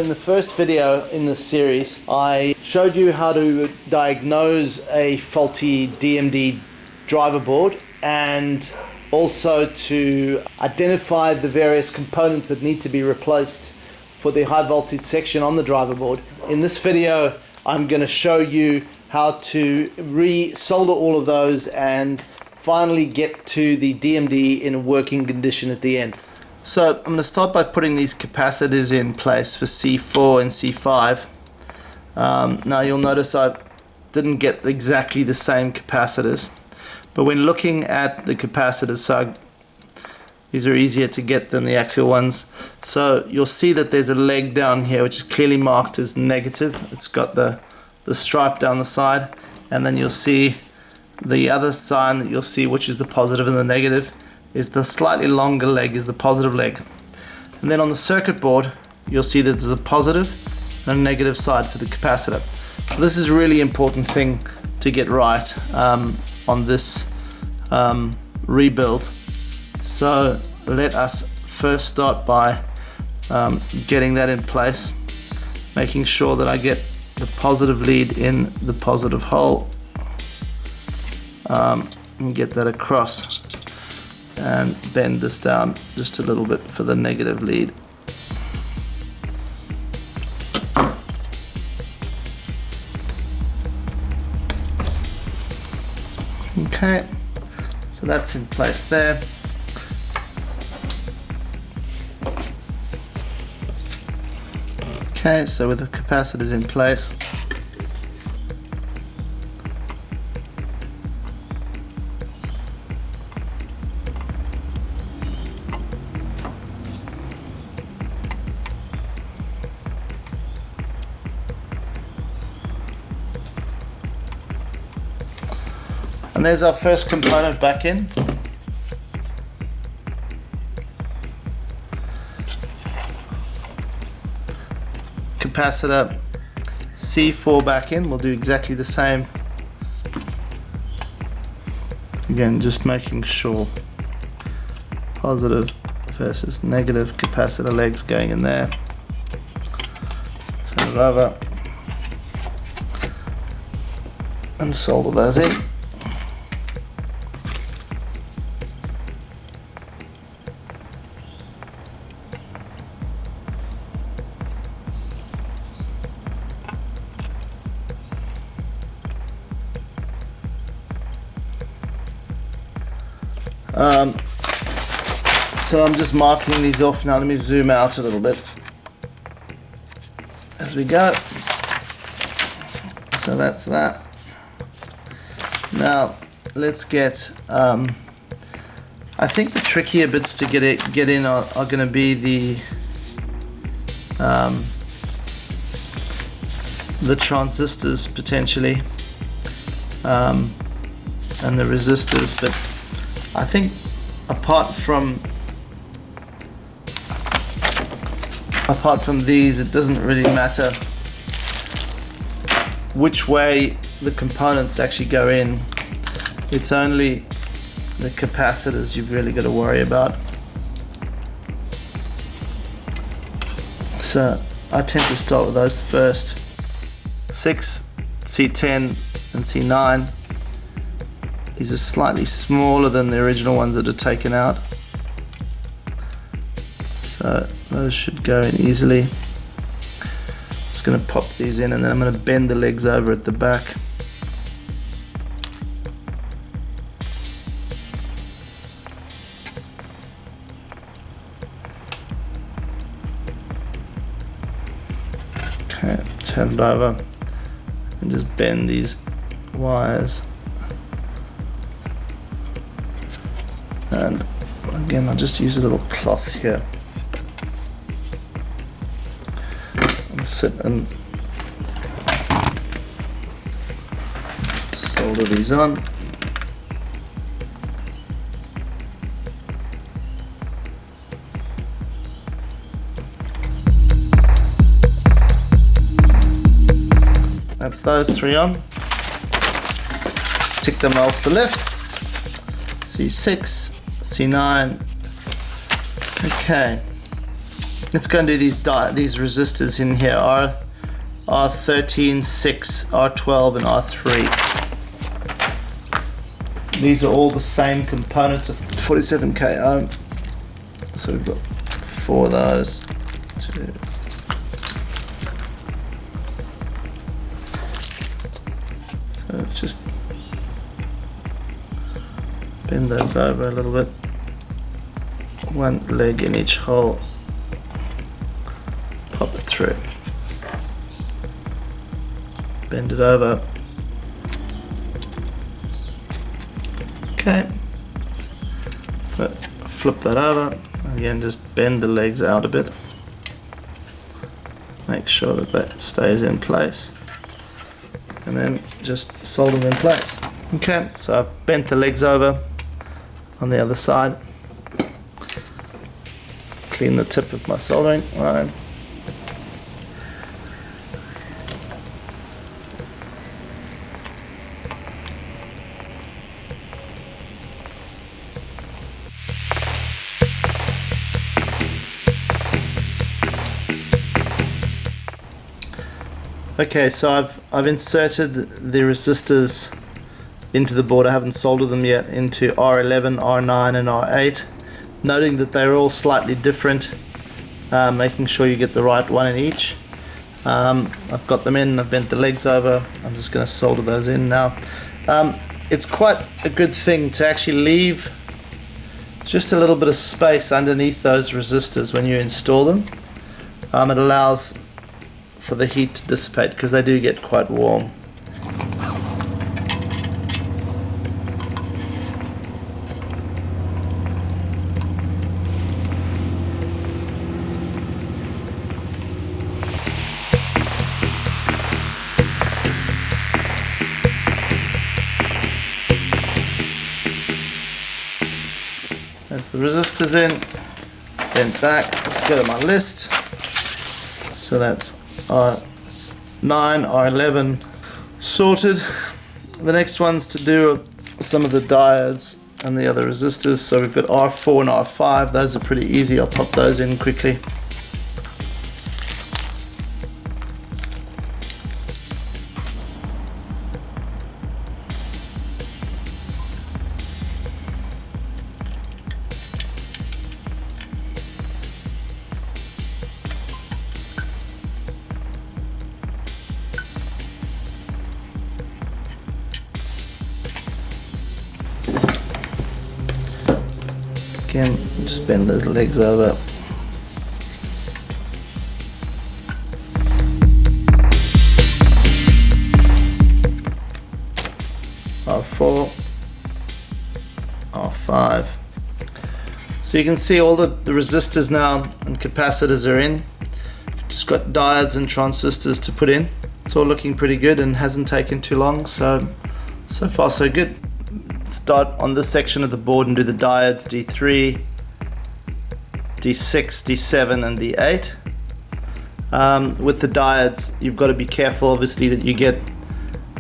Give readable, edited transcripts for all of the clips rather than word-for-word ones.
in the first video in this series, I showed you how to diagnose a faulty DMD driver board and also to identify the various components that need to be replaced for the high voltage section on the driver board. In this video, I'm going to show you how to re-solder all of those and finally get to the DMD in working condition at the end. So I'm going to start by putting these capacitors in place for C4 and C5. Now you'll notice I didn't get exactly the same capacitors, but when looking at the capacitors, these are easier to get than the axial ones. So you'll see that there's a leg down here which is clearly marked as negative. It's got the stripe down the side, and then you'll see the other sign that you'll see, which is the positive and the negative, is the slightly longer leg is the positive leg. And then on the circuit board you'll see that there's a positive and a negative side for the capacitor. So this is a really important thing to get right on this rebuild. So let us first start by getting that in place, making sure that I get the positive lead in the positive hole, and get that across, and bend this down just a little bit for the negative lead. Okay, so that's in place there. Okay, so with the capacitors in place, and there's our first component back in. Capacitor C4 back in. We'll do exactly the same. Again, just making sure positive versus negative capacitor legs going in there. Turn it over and solder those in. So I'm just marking these off now. Let me zoom out a little bit as we go. So that's that. Now let's get, I think the trickier bits to get in are going to be the transistors potentially, and the resistors, but I think apart from these, it doesn't really matter which way the components actually go in. It's only the capacitors you've really got to worry about. So I tend to start with those first. 6, C10 and C9. These are slightly smaller than the original ones that are taken out, so those should go in easily. Just going to pop these in, and then I'm going to bend the legs over at the back. Okay, turn it over and just bend these wires. And again, I'll just use a little cloth here and sit and solder these on. That's those three on. Just tick them off the lifts. C6, C9. Okay. let's go and do these resistors in here. R13, 6, R12 and R3. These are all the same components of 47k ohm. So we've got 4 of those. 2. So let's just bend those over a little bit. 1 leg in each hole. Pop it through. Bend it over. Okay. So flip that over. Again, just bend the legs out a bit. Make sure that that stays in place. And then just solder them in place. Okay, so I've bent the legs over on the other side. Clean the tip of my soldering iron. Okay, so I've inserted the resistors into the board. I haven't soldered them yet into R11, R9 and R8, noting that they're all slightly different, making sure you get the right one in each. I've got them in, I've bent the legs over. I'm just going to solder those in now. It's quite a good thing to actually leave just a little bit of space underneath those resistors when you install them. It allows for the heat to dissipate because they do get quite warm. There's the resistors in, bent back. Let's go to my list. So that's R9, R11 sorted. The next one's to do some of the diodes and the other resistors. So we've got R4 and R5. Those are pretty easy. I'll pop those in quickly. Again, just bend those legs over. R4, R5. So you can see all the resistors now and capacitors are in. Just got diodes and transistors to put in. It's all looking pretty good and hasn't taken too long, so far so good. Start on this section of the board and do the diodes D3, D6, D7 and D8. With the diodes you've got to be careful obviously that you get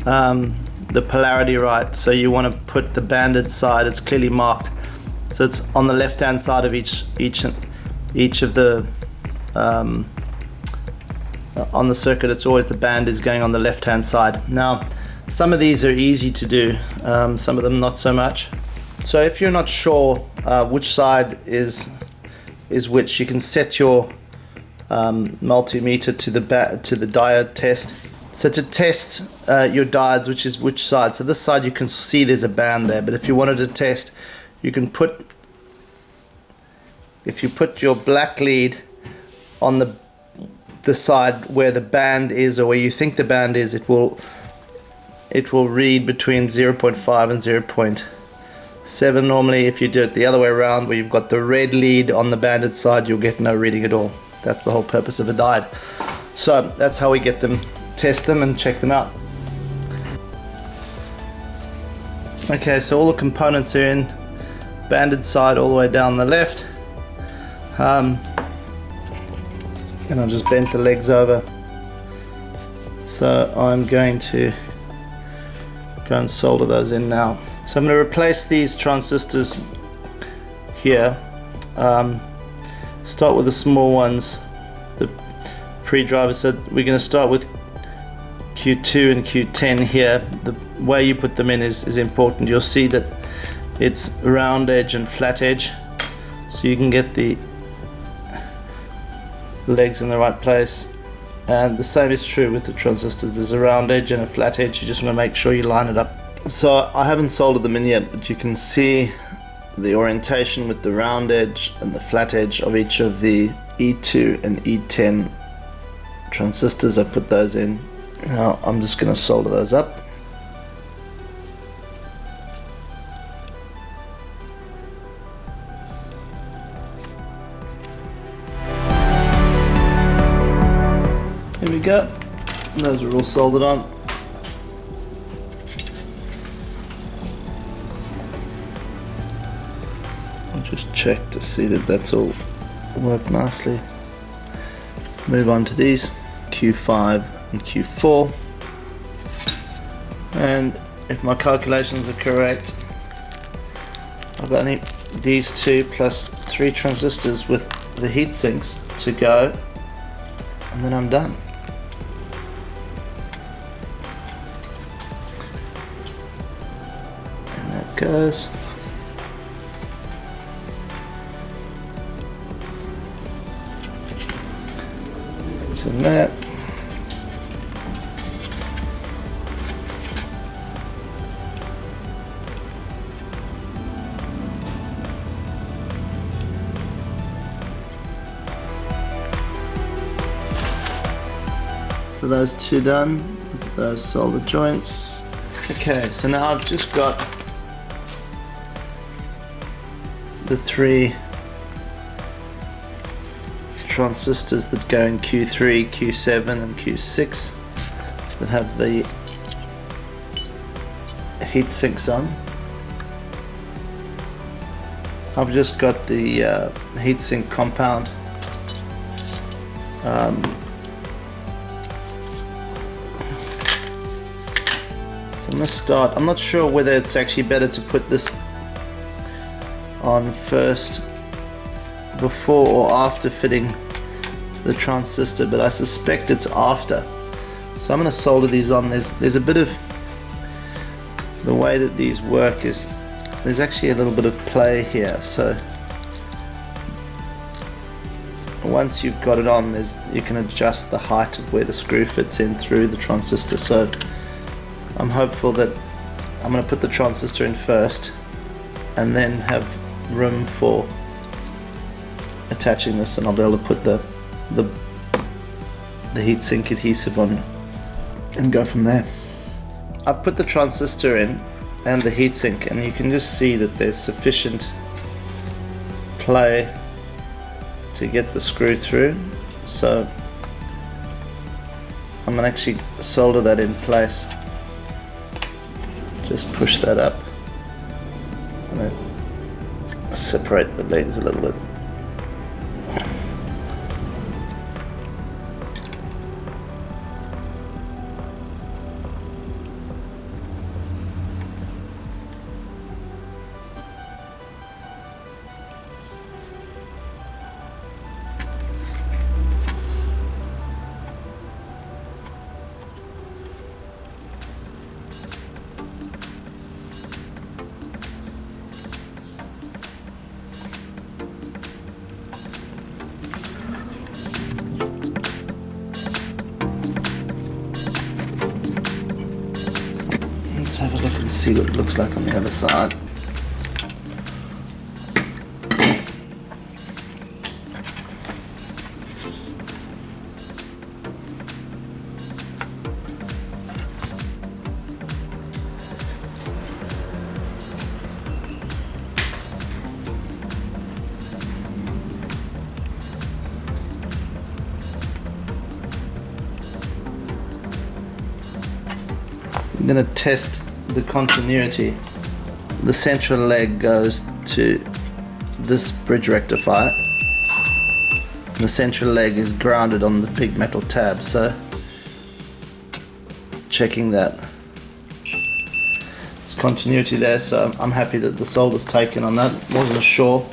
the polarity right, so you want to put the banded side, it's clearly marked, so it's on the left hand side of each of the on the circuit. It's always the band is going on the left hand side. Now some of these are easy to do, some of them not so much. So if you're not sure which side is which, you can set your multimeter to the diode test. So to test your diodes, which is which side, so this side you can see there's a band there, but if you wanted to test, you can if you put your black lead on the side where the band is, or where you think the band is, it will read between 0.5 and 0.7 normally. If you do it the other way around, where you've got the red lead on the banded side, you'll get no reading at all. That's the whole purpose of a diode. So that's how we get them, test them and check them out. Okay, so all the components are in, banded side all the way down the left. And I'll just bend the legs over. So I'm going to go and solder those in now. So I'm going to replace these transistors here. Start with the small ones pre-driver. So we're going to start with Q2 and Q10 here. The way you put them in is important. You'll see that it's round edge and flat edge, so you can get the legs in the right place. And the same is true with the transistors. There's a round edge and a flat edge. You just want to make sure you line it up. So I haven't soldered them in yet, but you can see the orientation with the round edge and the flat edge of each of the E2 and E10 transistors. I put those in. Now I'm just going to solder those up. Here we go. Those are all soldered on. I'll just check to see that that's all worked nicely. Move on to these Q5 and Q4, and if my calculations are correct, I've got these two plus 3 transistors with the heat sinks to go, and then I'm done. And that goes. It's in there. So those two done, those solder joints. Okay, so now I've just got the 3 transistors that go in Q3, Q7 and Q6 that have the heat sinks on. I've just got the heatsink compound. So I'm going to start. I'm not sure whether it's actually better to put this on first before or after fitting the transistor, but I suspect it's after. So I'm going to solder these on. There's a bit of the way that these work is there's actually a little bit of play here. So once you've got it on, you can adjust the height of where the screw fits in through the transistor. So I'm hopeful that I'm going to put the transistor in first and then have room for attaching this, and I'll be able to put the heatsink adhesive on and go from there. I've put the transistor in and the heatsink, and you can just see that there's sufficient play to get the screw through. So I'm going to actually solder that in place. Just push that up and then separate the legs a little bit. Let's have a look and see what it looks like on the other side. I'm going to test the continuity. The central leg goes to this bridge rectifier. The central leg is grounded on the big metal tab, so checking that. There's continuity there, so I'm happy that the solder's taken on that. Wasn't sure,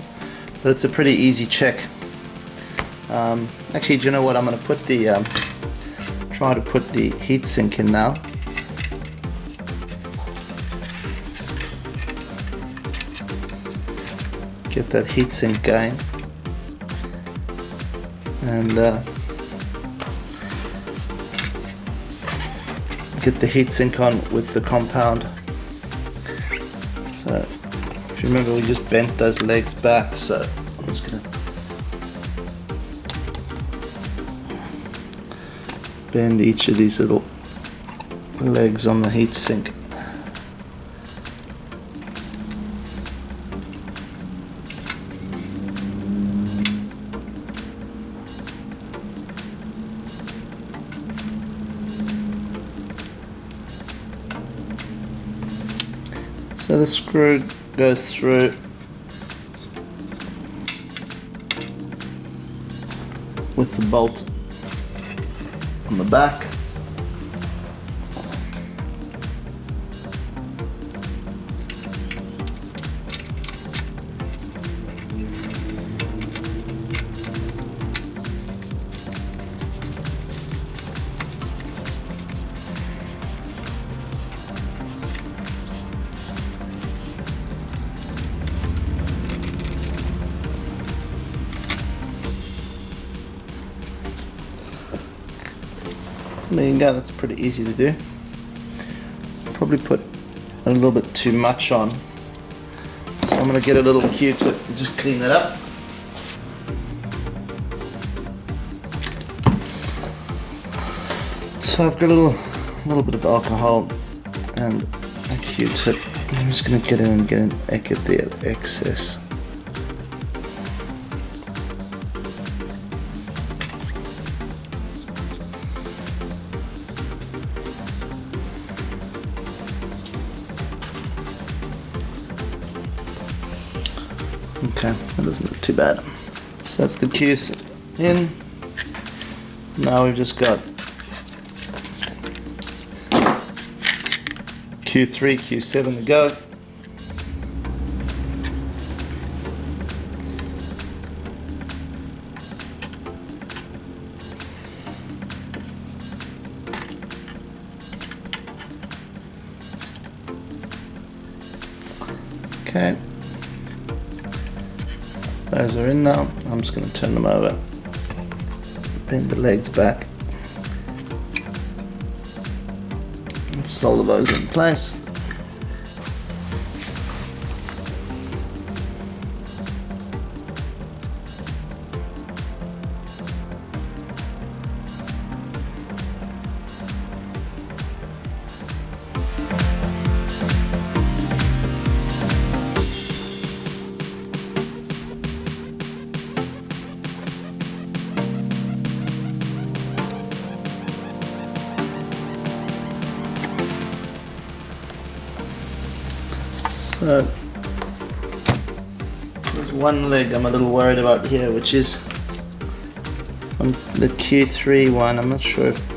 but it's a pretty easy check. Actually, do you know what? I'm going to put the try to put the heatsink in now. Get that heatsink going, and get the heatsink on with the compound. So if you remember, we just bent those legs back, so I'm just gonna bend each of these little legs on the heatsink. So the screw goes through with the bolt on the back. There you go, that's pretty easy to do. Probably put a little bit too much on. So I'm going to get a little Q-tip and just clean that up. So I've got a little bit of alcohol and a Q-tip. I'm just going to get in and get the excess. Okay, that doesn't look too bad. So that's the Q's in. Now we've just got Q3, Q7 to go. Okay. Those are in now. I'm just going to turn them over, bend the legs back, and solder those in place. So there's one leg I'm a little worried about here, which is on the Q3 one. I'm not sure if,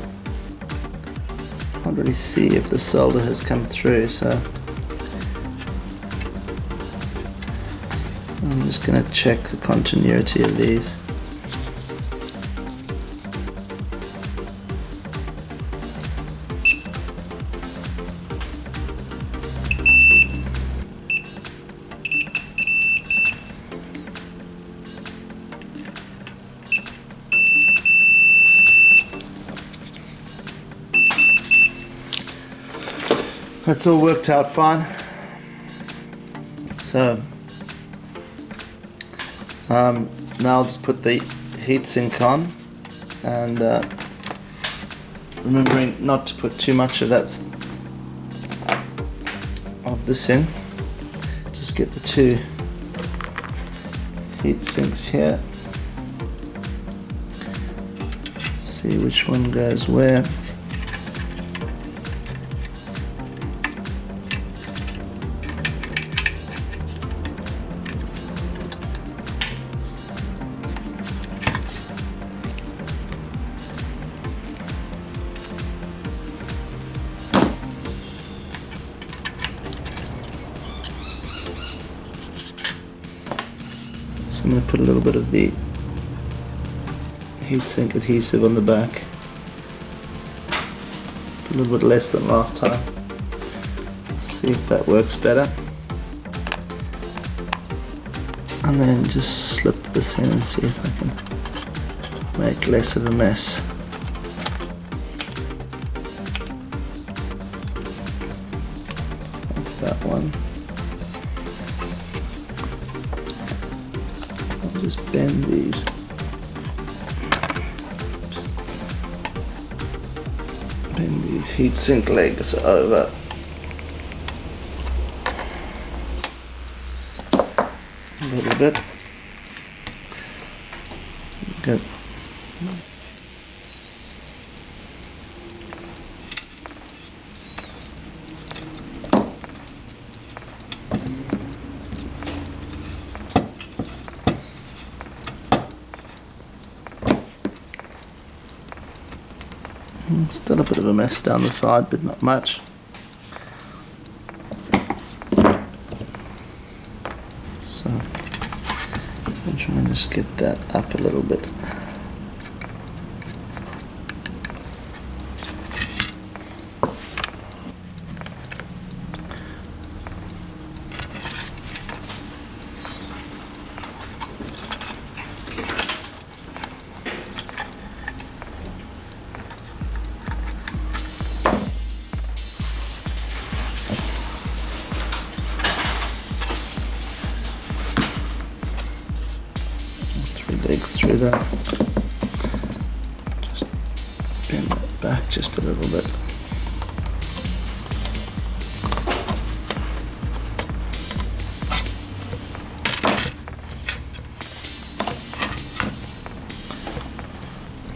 can't really see if the solder has come through, so I'm just going to check the continuity of these. That's all worked out fine. So now I'll just put the heatsink on, and remembering not to put too much of that this in. Just get the two heat sinks here. See which one goes where. So I'm going to put a little bit of the heatsink adhesive on the back. A little bit less than last time. See if that works better. And then just slip this in and see if I can make less of a mess. That's that one. I'll just bend these. Bend these heatsink legs over. A little bit. Good. Still a bit of a mess down the side, but not much. So I'm trying to just get that up a little bit. Legs through that. Just bend that back just a little bit.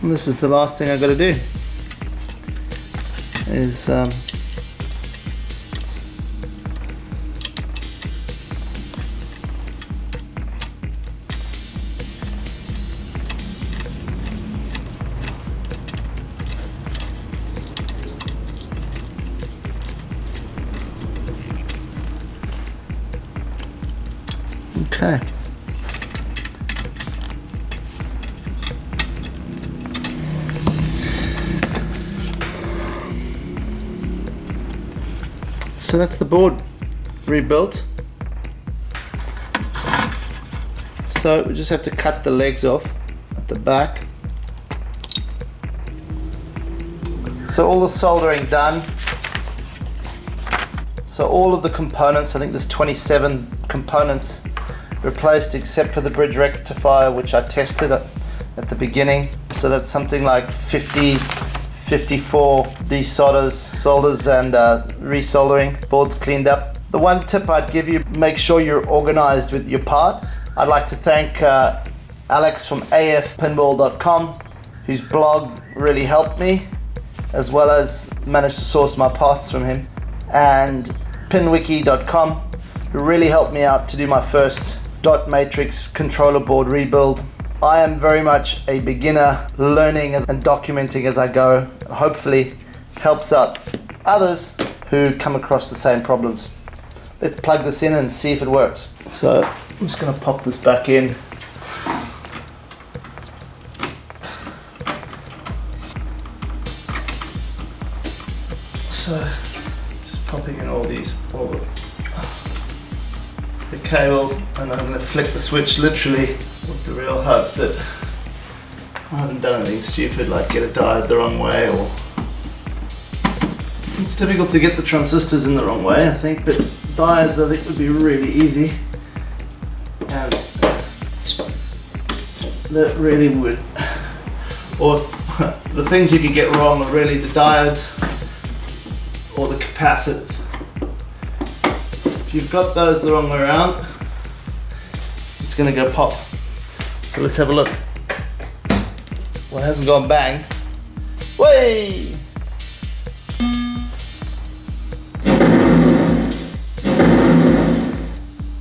And this is the last thing I've got to do. Is okay. So that's the board rebuilt. So we just have to cut the legs off at the back. So all the soldering done. So all of the components, I think there's 27 components replaced except for the bridge rectifier, which I tested at the beginning. So that's something like 54 solders and resoldering. Board's cleaned up. The one tip I'd give you, make sure you're organized with your parts. I'd like to thank Alex from afpinball.com, whose blog really helped me, as well as managed to source my parts from him, and pinwiki.com, who really helped me out to do my first dot matrix controller board rebuild. I am very much a beginner, learning and documenting as I go. Hopefully helps out others who come across the same problems. Let's plug this in and see if it works. So I'm just going to pop this back in. So just popping in all the cables, and I'm going to flick the switch literally with the real hope that I haven't done anything stupid like get a diode the wrong way, or it's difficult to get the transistors in the wrong way, I think, but diodes I think would be really easy, and that really would, or the things you could get wrong are really the diodes or the capacitors. If you've got those the wrong way around, it's going to go pop. So let's have a look. Well, it hasn't gone bang. Way!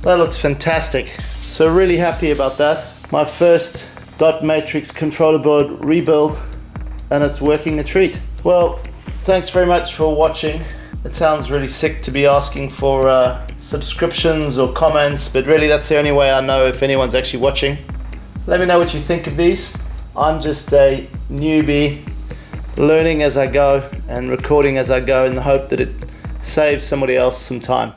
That looks fantastic. So really happy about that. My first dot matrix controller board rebuild, and it's working a treat. Well, thanks very much for watching. It sounds really sick to be asking for subscriptions or comments, but really that's the only way I know if anyone's actually watching. Let me know what you think of these. I'm just a newbie learning as I go and recording as I go in the hope that it saves somebody else some time.